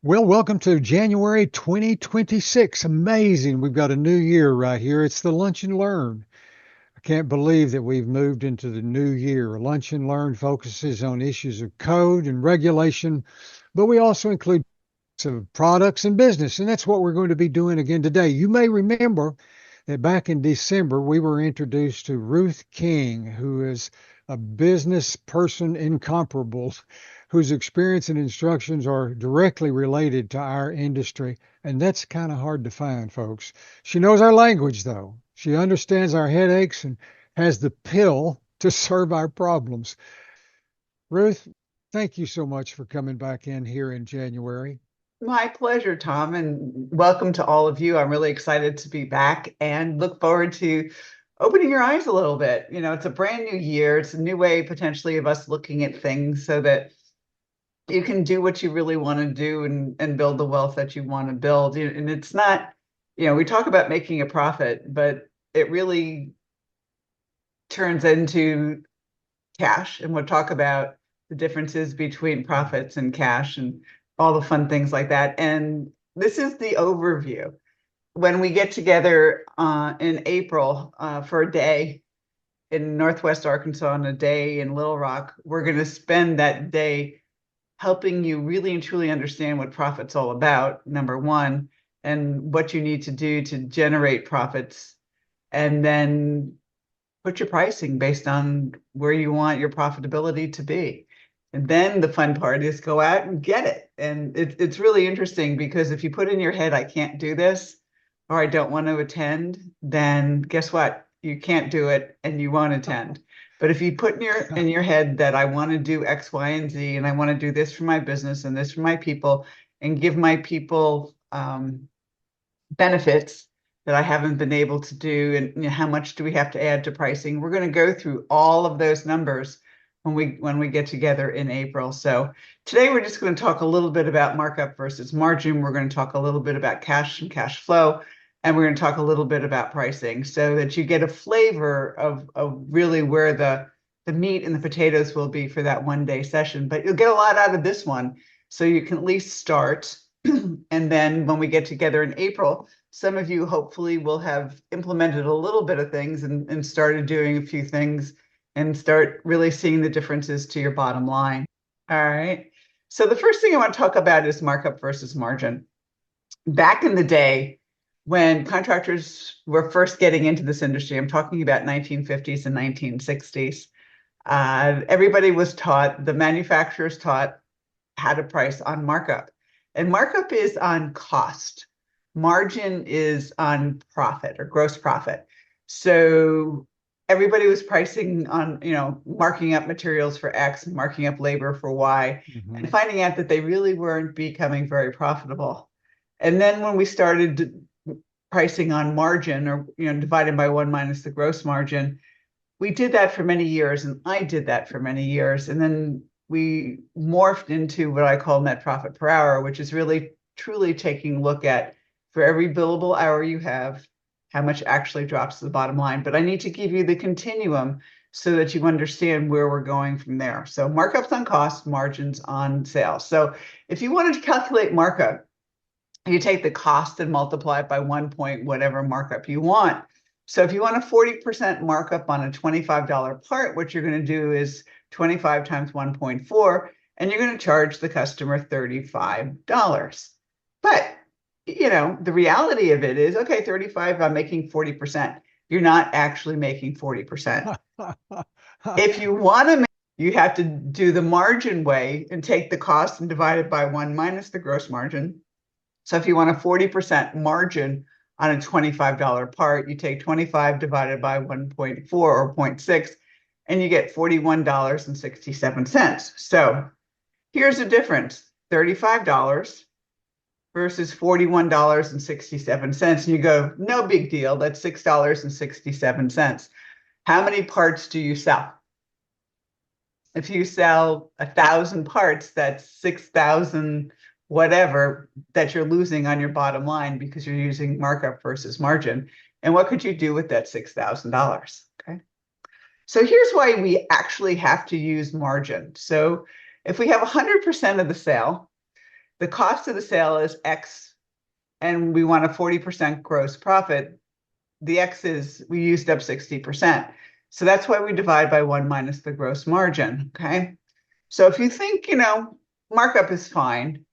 Well, welcome to January 2026. Amazing. We've got a new year right here. It's the Lunch and Learn. I can't believe that we've moved into the new year. Lunch and Learn focuses on issues of code and regulation, but we also include some products and business, and that's what we're going to be doing again today. You may remember that back in December, we were introduced to Ruth King, who is a business person incomparable, whose experience and instructions are directly related to our industry. And that's kind of hard to find, folks. She knows our language, though. She understands our headaches and has the pill to serve our problems. Ruth, thank you so much for coming back in here in January. My pleasure, Tom, and welcome to all of you. I'm really excited to be back and look forward to opening your eyes a little bit. It's a brand new year. It's a new way potentially of us looking at things so that you can do what you really want to do and build the wealth that you want to build. And it's not, we talk about making a profit, but it really turns into cash. And we'll talk about the differences between profits and cash and all the fun things like that. And this is the overview. When we get together in April for a day in Northwest Arkansas and a day in Little Rock, we're going to spend that day helping you really and truly understand what profit's all about, number one, and what you need to do to generate profits, and then put your pricing based on where you want your profitability to be. And then the fun part is go out and get it. And it's really interesting because if you put in your head, I can't do this, or I don't want to attend, then guess what? You can't do it and you won't attend. But if you put in your head that I want to do X, Y, and Z, and I want to do this for my business and this for my people, and give my people benefits that I haven't been able to do, and how much do we have to add to pricing? We're going to go through all of those numbers when we get together in April. So today we're just going to talk a little bit about markup versus margin. We're going to talk a little bit about cash and cash flow, and we're going to talk a little bit about pricing so that you get a flavor of really where the meat and the potatoes will be for that one day session. But you'll get a lot out of this one, so you can at least start. And then when we get together in April, some of you hopefully will have implemented a little bit of things and started doing a few things and start really seeing the differences to your bottom line. All right. So the first thing I want to talk about is markup versus margin. Back in the day, when contractors were first getting into this industry, I'm talking about 1950s and 1960s, everybody was taught, the manufacturers taught how to price on markup. And markup is on cost. Margin is on profit or gross profit. So everybody was pricing on, marking up materials for X and marking up labor for Y, Mhm. and finding out that they really weren't becoming very profitable. And then when we started pricing on margin, or divided by one minus the gross margin, we did that for many years, and I did that for many years. And then we morphed into what I call net profit per hour, which is really truly taking a look at, for every billable hour you have, how much actually drops to the bottom line. But I need to give you the continuum so that you understand where we're going from there. So markups on cost, margins on sales. So if you wanted to calculate markup, you take the cost and multiply it by 1 point whatever markup you want. So if you want a 40% markup on a $25 part, what you're going to do is 25 times 1.4, and you're going to charge the customer $35. But, the reality of it is, okay, 35, I'm making 40%. You're not actually making 40%. If you want to, you have to do the margin way and take the cost and divide it by 1 minus the gross margin. So if you want a 40% margin on a $25 part, you take 25 divided by 1.4 or 0.6, and you get $41.67. So here's the difference: $35 versus $41.67. And you go, no big deal, that's $6.67. How many parts do you sell? If you sell 1,000 parts, that's 6,000 whatever that you're losing on your bottom line because you're using markup versus margin. And what could you do with that $6,000? Okay. So here's why we actually have to use margin. So if we have 100% of the sale the cost of the sale is X and we want a 40% gross profit, the X is we used up 60%. So that's why we divide by 1 minus the gross margin. Okay. So if you think, markup is fine,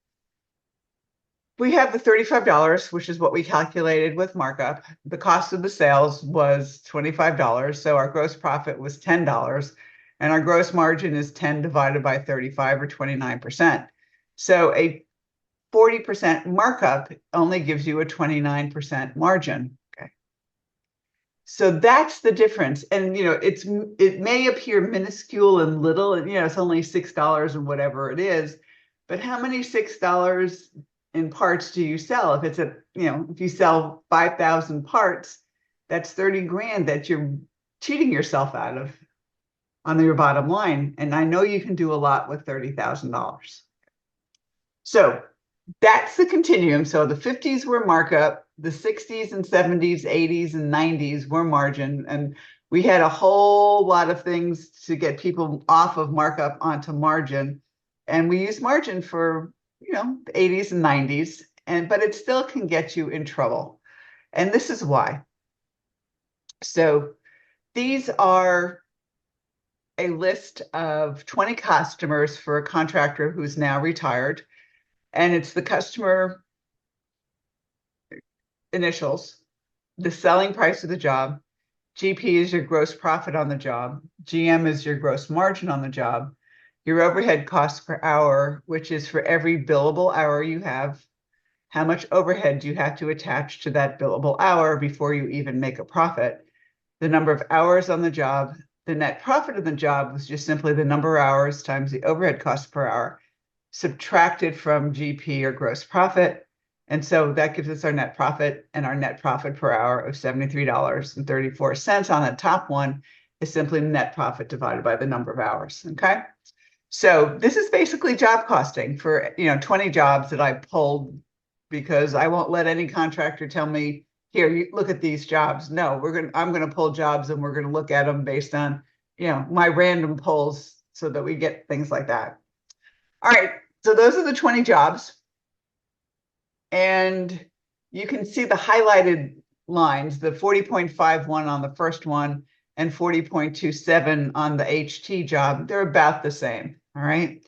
we have the $35, which is what we calculated with markup. The cost of the sales was $25. So our gross profit was $10. And our gross margin is 10 divided by 35 or 29%. So a 40% markup only gives you a 29% margin. Okay. So that's the difference. And it may appear minuscule and little, and it's only $6 and whatever it is, but how many $6 in parts do you sell? If it's if you sell 5,000 parts, that's 30 grand that you're cheating yourself out of on your bottom line. And I know you can do a lot with $30,000. So that's the continuum. So the 50s were markup, the 60s and 70s, 80s and 90s were margin. And we had a whole lot of things to get people off of markup onto margin. And we use margin for, the 80s and 90s, but it still can get you in trouble. And this is why. So these are a list of 20 customers for a contractor who's now retired. And it's the customer initials, the selling price of the job. GP is your gross profit on the job. GM is your gross margin on the job. Your overhead cost per hour, which is for every billable hour you have, how much overhead do you have to attach to that billable hour before you even make a profit? The number of hours on the job. The net profit of the job was just simply the number of hours times the overhead cost per hour, subtracted from GP or gross profit. And so that gives us our net profit, and our net profit per hour of $73.34 on the top one is simply net profit divided by the number of hours. Okay. So this is basically job costing for 20 jobs that I pulled, because I won't let any contractor tell me, here, you look at these jobs. No, I'm going to pull jobs and we're going to look at them based on, my random pulls so that we get things like that. All right. So those are the 20 jobs. And you can see the highlighted lines, the 40.51 on the first one and 40.27 on the HT job. They're about the same. All right.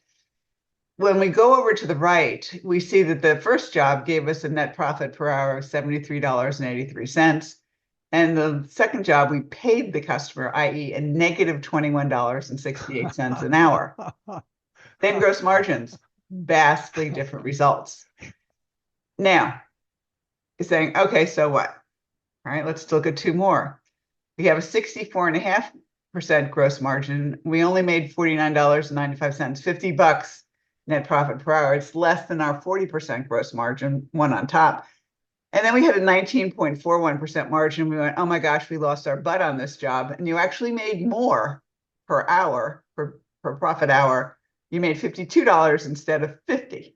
When we go over to the right, we see that the first job gave us a net profit per hour of $73.83. And the second job, we paid the customer, i.e. a negative $21.68 an hour. Then gross margins, vastly different results. Now, you're saying, okay, so what? All right, let's look at two more. We have a 64.5% gross margin. We only made $49.95, $50 net profit per hour. It's less than our 40% gross margin, one on top. And then we had a 19.41% margin. We went, oh my gosh, we lost our butt on this job. And you actually made more per hour, per profit hour. You made $52 instead of $50,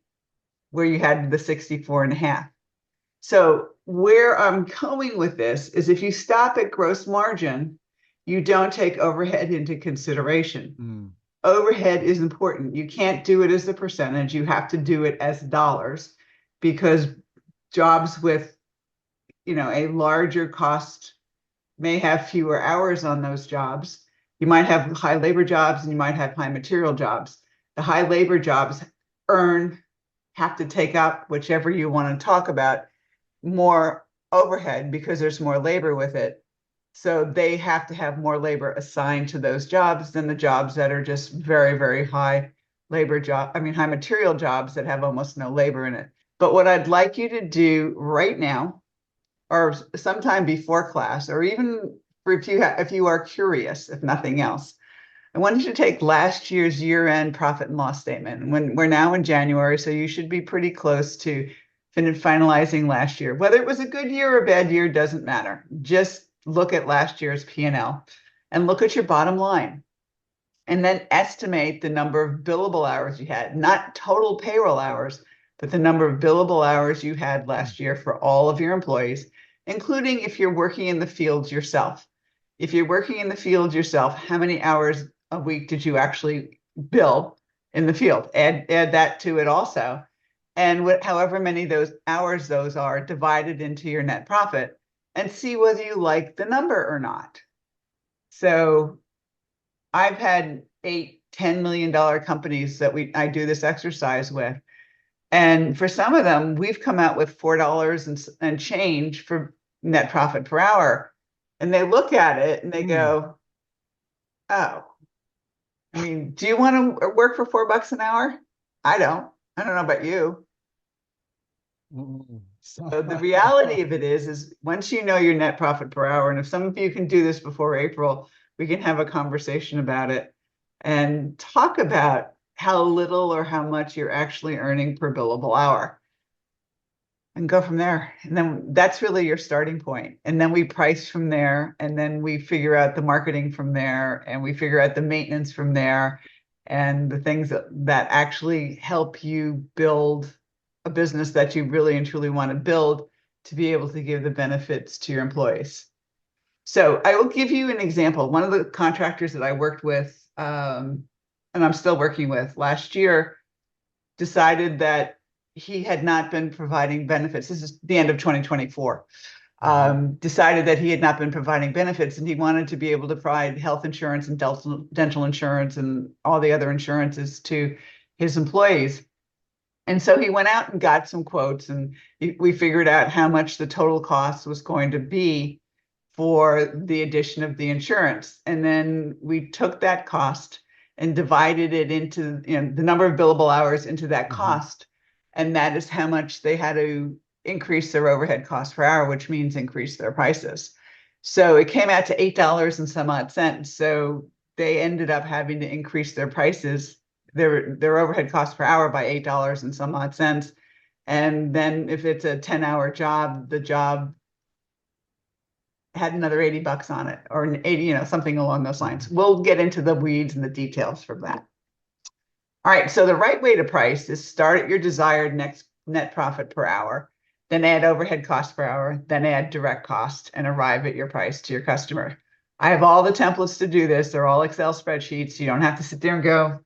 where you had the 64.5. So where I'm going with this is, if you stop at gross margin, you don't take overhead into consideration. Overhead is important. You can't do it as a percentage. You have to do it as dollars, because jobs with, a larger cost may have fewer hours on those jobs. You might have high labor jobs and you might have high material jobs. The high labor jobs have to take up, whichever you want to talk about, more overhead because there's more labor with it. So they have to have more labor assigned to those jobs than the jobs that are just very, very high labor high material jobs that have almost no labor in it. But what I'd like you to do right now, or sometime before class, or even if you are curious, if nothing else, I want you to take last year's year-end profit and loss statement. When we're now in January, so you should be pretty close to finalizing last year. Whether it was a good year or a bad year doesn't matter. Just look at last year's P&L and look at your bottom line. And then estimate the number of billable hours you had, not total payroll hours, but the number of billable hours you had last year for all of your employees, including if you're working in the fields yourself. If you're working in the field yourself, how many hours a week did you actually bill in the field? Add that to it also. and however many those hours those are divided into your net profit and see whether you like the number or not. So I've had $8, $10 million companies that I do this exercise with. And for some of them, we've come out with $4 and change for net profit per hour. And they look at it and they Mm. go, oh, I mean, do you want to work for $4 an hour? I don't. I don't know about you. Mm. So the reality of it is once you know your net profit per hour, and if some of you can do this before April, we can have a conversation about it and talk about how little or how much you're actually earning per billable hour and go from there. And then that's really your starting point. And then we price from there, and then we figure out the marketing from there, and we figure out the maintenance from there, and the things that actually help you build a business that you really and truly want to build to be able to give the benefits to your employees. So I will give you an example. One of the contractors that I worked with, and I'm still working with last year, decided that he had not been providing benefits. This is the end of 2024. Mhm. Decided that he had not been providing benefits and he wanted to be able to provide health insurance and dental insurance and all the other insurances to his employees. And so he went out and got some quotes, and we figured out how much the total cost was going to be for the addition of the insurance. And then we took that cost and divided it into, the number of billable hours into that Mhm. cost. And that is how much they had to increase their overhead cost per hour, which means increase their prices. So it came out to $8 and some odd cents. So they ended up having to increase their prices, their overhead cost per hour by $8 and some odd cents. And then if it's a 10-hour job, the job had another $80 on it, or an 80, something along those lines. Mhm. We'll get into the weeds and the details from that. All right, so the right way to price is start at your desired next net profit per hour, then add overhead cost per hour, then add direct cost, and arrive at your price to your customer. I have all the templates to do this. They're all Excel spreadsheets. You don't have to sit there and go,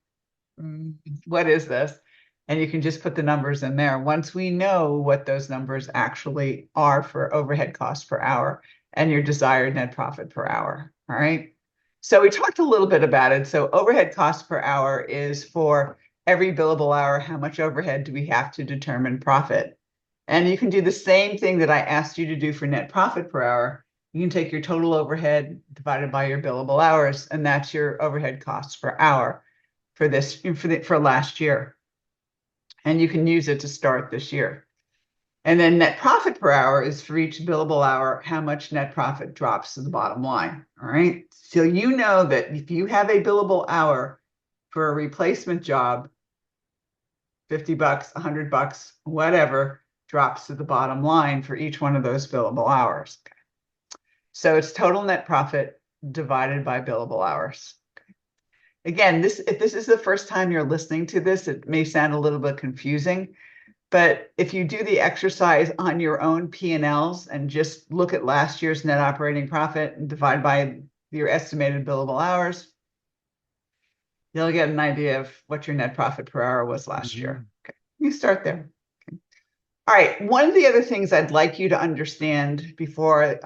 what is this? And you can just put the numbers in there once we know what those numbers actually are for overhead costs per hour and your desired net profit per hour. All right. So we talked a little bit about it. So overhead cost per hour is for every billable hour, how much overhead do we have to determine profit? And you can do the same thing that I asked you to do for net profit per hour. You can take your total overhead divided by your billable hours, and that's your overhead costs per hour for last year, and you can use it to start this year. And then net profit per hour is for each billable hour, how much net profit drops to the bottom line. All right. So you know that if you have a billable hour for a replacement job, $50, $100, whatever, drops to the bottom line for each one of those billable hours. So it's total net profit divided by billable hours. Again, if this is the first time you're listening to this, it may sound a little bit confusing, but if you do the exercise on your own P&Ls and just look at last year's net operating profit and divide by your estimated billable hours, you'll get an idea of what your net profit per hour was last year. Mhm. Okay, you start there. Okay. All right, one of the other things I'd like you to understand before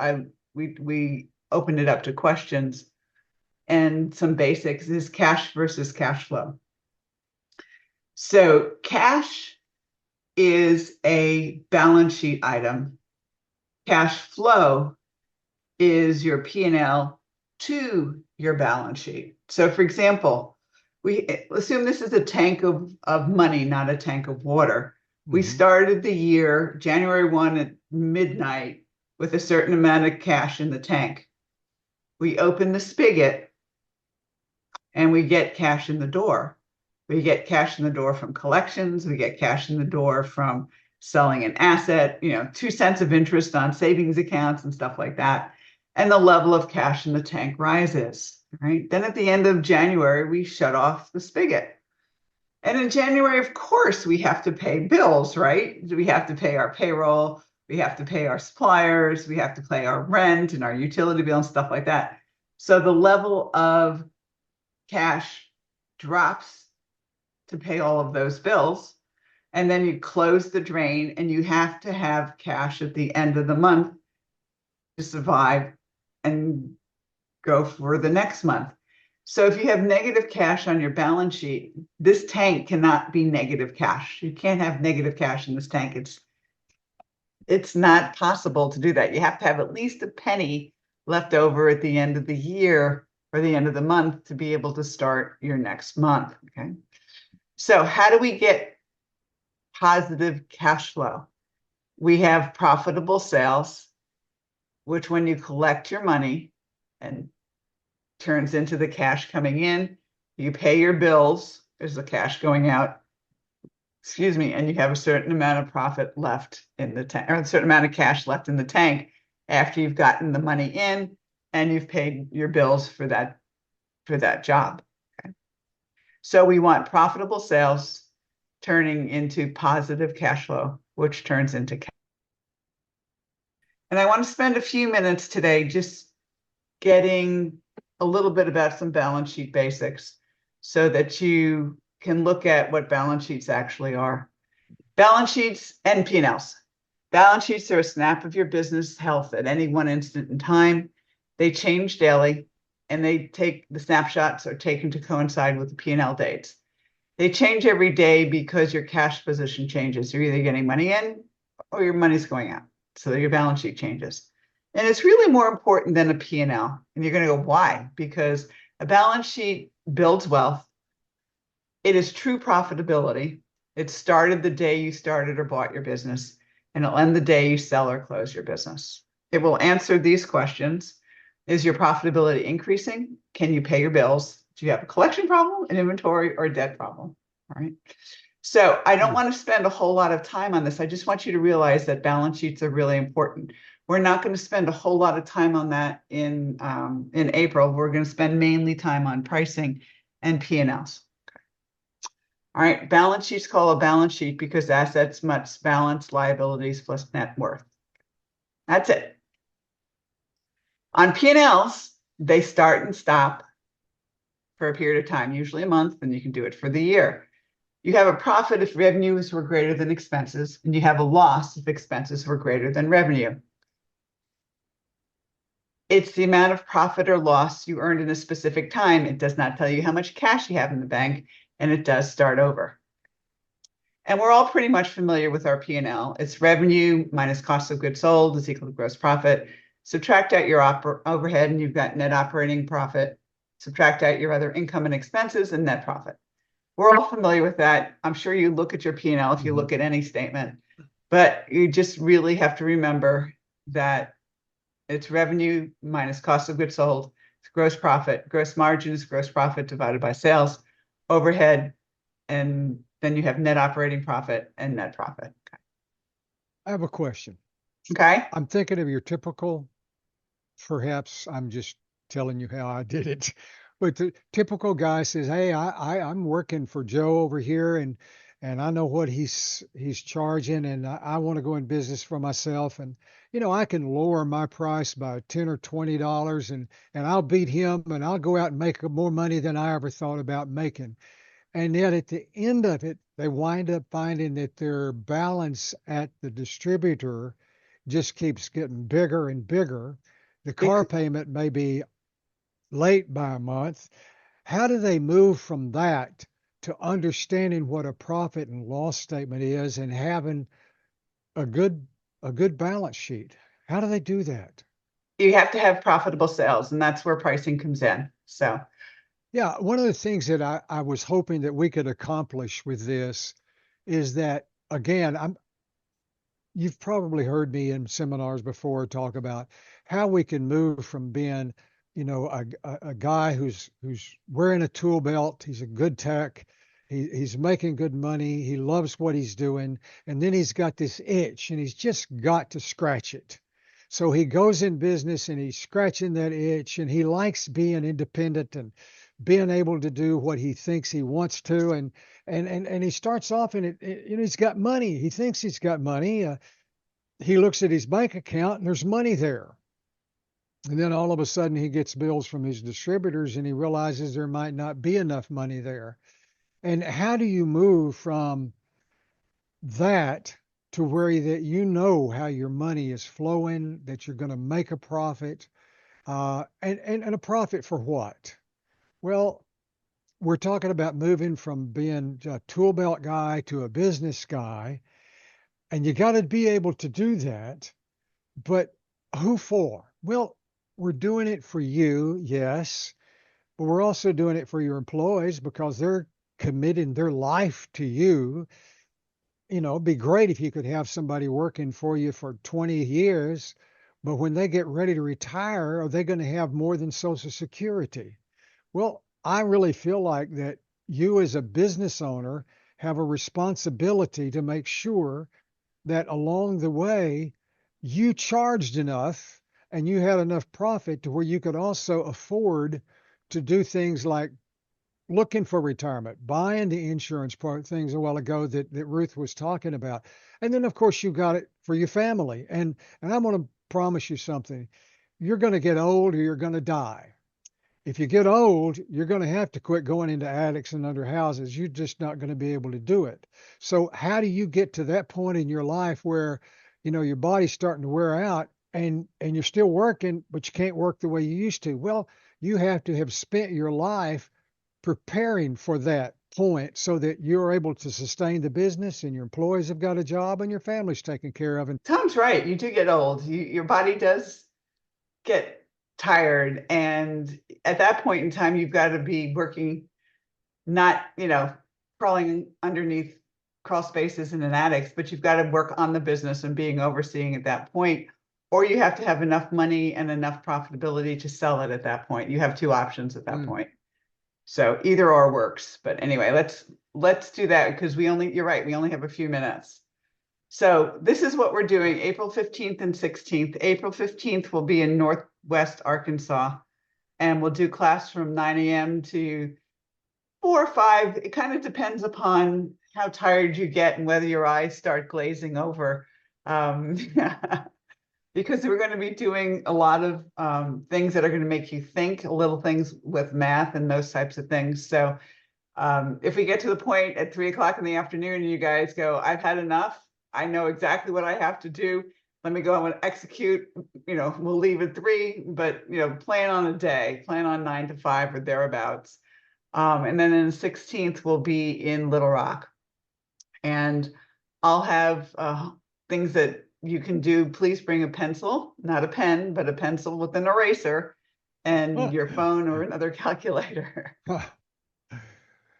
we open it up to questions and some basics is cash versus cash flow. So cash is a balance sheet item. Cash flow is your P&L to your balance sheet. So for example, we assume this is a tank of money, not a tank of water. We Mhm. started the year January 1 at midnight with a certain amount of cash in the tank. We open the spigot and we get cash in the door. We get cash in the door from collections. We get cash in the door from selling an asset, 2 cents of interest on savings accounts and stuff like that. And the level of cash in the tank rises, right? Then at the end of January, we shut off the spigot. And in January, of course, we have to pay bills, right? We have to pay our payroll. We have to pay our suppliers. We have to pay our rent and our utility bill and stuff like that. So the level of cash drops to pay all of those bills. and then you close the drain, and you have to have cash at the end of the month to survive and go for the next month. So if you have negative cash on your balance sheet, this tank cannot be negative cash. You can't have negative cash in this tank. It's not possible to do that. You have to have at least a penny left over at the end of the year or the end of the month to be able to start your next month. Okay. So how do we get positive cash flow? We have profitable sales, which when you collect your money and turns into the cash coming in, you pay your bills, there's the cash going out, excuse me, and you have a certain amount of profit left in the tank, or a certain amount of cash left in the tank after you've gotten the money in and you've paid your bills for that job. Okay. So we want profitable sales turning into positive cash flow, which turns into cash. And I want to spend a few minutes today just getting a little bit about some balance sheet basics so that you can look at what balance sheets actually are. Balance sheets and P&Ls. Balance sheets are a snap of your business health at any one instant in time. They change daily, and the snapshots are taken to coincide with the P&L dates. They change every day because your cash position changes. You're either getting money in or your money's going out. So your balance sheet changes. And it's really more important than a P&L. And you're going to go, why? Because a balance sheet builds wealth. It is true profitability. It started the day you started or bought your business, and it'll end the day you sell or close your business. It will answer these questions. Is your profitability increasing? Can you pay your bills? Do you have a collection problem, an inventory, or a debt problem? All right. So I don't want to spend a whole lot of time on this. I just want you to realize that balance sheets are really important. We're not going to spend a whole lot of time on that in April. We're going to spend mainly time on pricing and P&Ls. All right, balance sheets call a balance sheet because assets must balance liabilities plus net worth. That's it. On P&Ls, they start and stop for a period of time, usually a month, and you can do it for the year. You have a profit if revenues were greater than expenses, and you have a loss if expenses were greater than revenue. It's the amount of profit or loss you earned in a specific time. It does not tell you how much cash you have in the bank, and it does start over. And we're all pretty much familiar with our P&L. It's revenue minus cost of goods sold is equal to gross profit. Subtract out your overhead, and you've got net operating profit. Subtract out your other income and expenses and net profit. We're all familiar with that. I'm sure you look at your P&L if you look at any statement, but you just really have to remember that it's revenue minus cost of goods sold, it's gross profit, gross margins, gross profit divided by sales, overhead, and then you have net operating profit and net profit. I have a question. Okay. I'm thinking of your typical, perhaps I'm just telling you how I did it. But the typical guy says, "Hey, I'm working for Joe over here, and I know what he's charging, and I want to go in business for myself, and I can lower my price by $10 or $20, and I'll beat him, and I'll go out and make more money than I ever thought about making." And yet at the end of it, they wind up finding that their balance at the distributor just keeps getting bigger and bigger. The car payment may be late by a month. How do they move from that to understanding what a profit and loss statement is and having a good a good balance sheet? How do they do that? You have to have profitable sales, and that's where pricing comes in. So Yeah, one of the things that I was hoping that we could accomplish with this is that again, you've probably heard me in seminars before talk about how we can move from being, a guy who's wearing a tool belt, he's a good tech, he's making good money, he loves what he's doing, and then he's got this itch and he's just got to scratch it. So he goes in business and he's scratching that itch and he likes being independent and being able to do what he thinks he wants to and he starts off and he's got money. He thinks he's got money. He looks at his bank account and there's money there. And then all of a sudden he gets bills from his distributors and he realizes there might not be enough money there. And how do you move from that to where that you know how your money is flowing, that you're going to make a profit, and a profit for what? Well, we're talking about moving from being a tool belt guy to a business guy, and you got to be able to do that. But who for? Well, we're doing it for you, yes, but we're also doing it for your employees because they're committing their life to you. It'd be great if you could have somebody working for you for 20 years, but when they get ready to retire, are they going to have more than Social Security? Well, I really feel like that you as a business owner have a responsibility to make sure that along the way you charged enough and you had enough profit to where you could also afford to do things like looking for retirement, buying the insurance part things a while ago that Ruth was talking about. And then of course you got it for your family. And I'm going to promise you something. You're going to get old or you're going to die. If you get old, you're going to have to quit going into attics and under houses. You're just not going to be able to do it. So how do you get to that point in your life where, your body's starting to wear out and you're still working, but you can't work the way you used to? Well, you have to have spent your life preparing for that point so that you're able to sustain the business and your employees have got a job and your family's taken care of. And Tom's right. You do get old. Your body does get tired. And at that point in time, you've got to be working, not, crawling underneath crawl spaces in an attic, but you've got to work on the business and being overseeing at that point. Or you have to have enough money and enough profitability to sell it at that point. You have two options at that mm, point. So either or works. But anyway, let's do that because you're right, we only have a few minutes. So this is what we're doing April 15th and 16th. April 15th will be in Northwest Arkansas, and we'll do class from 9 a.m. to 4 or 5. It kind of depends upon how tired you get and whether your eyes start glazing over. Um, because we're going to be doing a lot of things that are going to make you think, little things with math and those types of things. So if we get to the point at 3 o'clock in the afternoon and you guys go, I've had enough, I know exactly what I have to do. Let me go and execute. We'll leave at 3, but plan on a day, plan on 9 to 5 or thereabouts. And then in the 16th, we'll be in Little Rock. And I'll have things that you can do. Please bring a pencil, not a pen, but a pencil with an eraser and your phone or another calculator.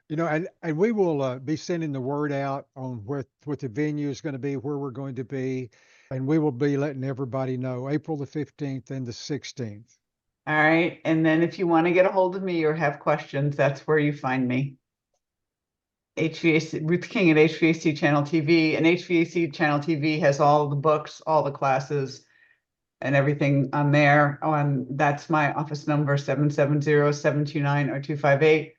And we will be sending the word out on what the venue is going to be, where we're going to be, and we will be letting everybody know April the 15th and the 16th. All right. And then if you want to get a hold of me or have questions, that's where you find me. HVAC, Ruth King at HVAC Channel TV. And HVAC Channel TV has all the books, all the classes, and everything on there. That's my office number, 770-729-0258.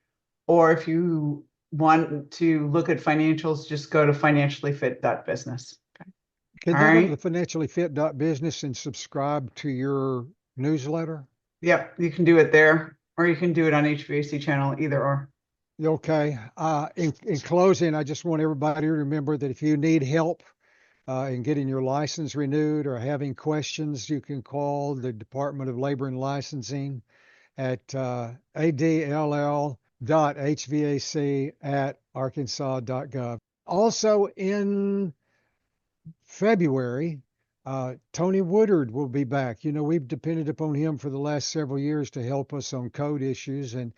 Or if you want to look at financials, just go to financiallyfit.business. Okay. Can All they go to the right. financiallyfit.business and subscribe to your newsletter? Yep, you can do it there, or you can do it on HVAC channel, either or. Okay. In closing, I just want everybody to remember that if you need help in getting your license renewed or having questions, you can call the Department of Labor and Licensing at adll.hvac@arkansas.gov. Also in February, Tony Woodard will be back. We've depended upon him for the last several years to help us on code issues, and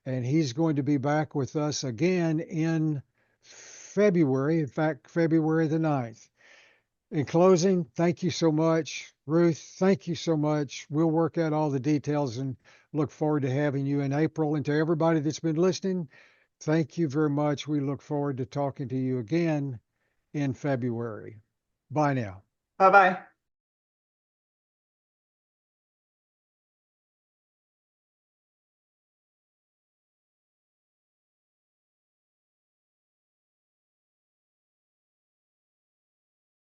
he's going to be back with us again in February. In fact, February the 9th. In closing, thank you so much. Ruth, thank you so much. We'll work out all the details and look forward to having you in April. And to everybody that's been listening, thank you very much. We look forward to talking to you again in February. Bye now. Bye-bye.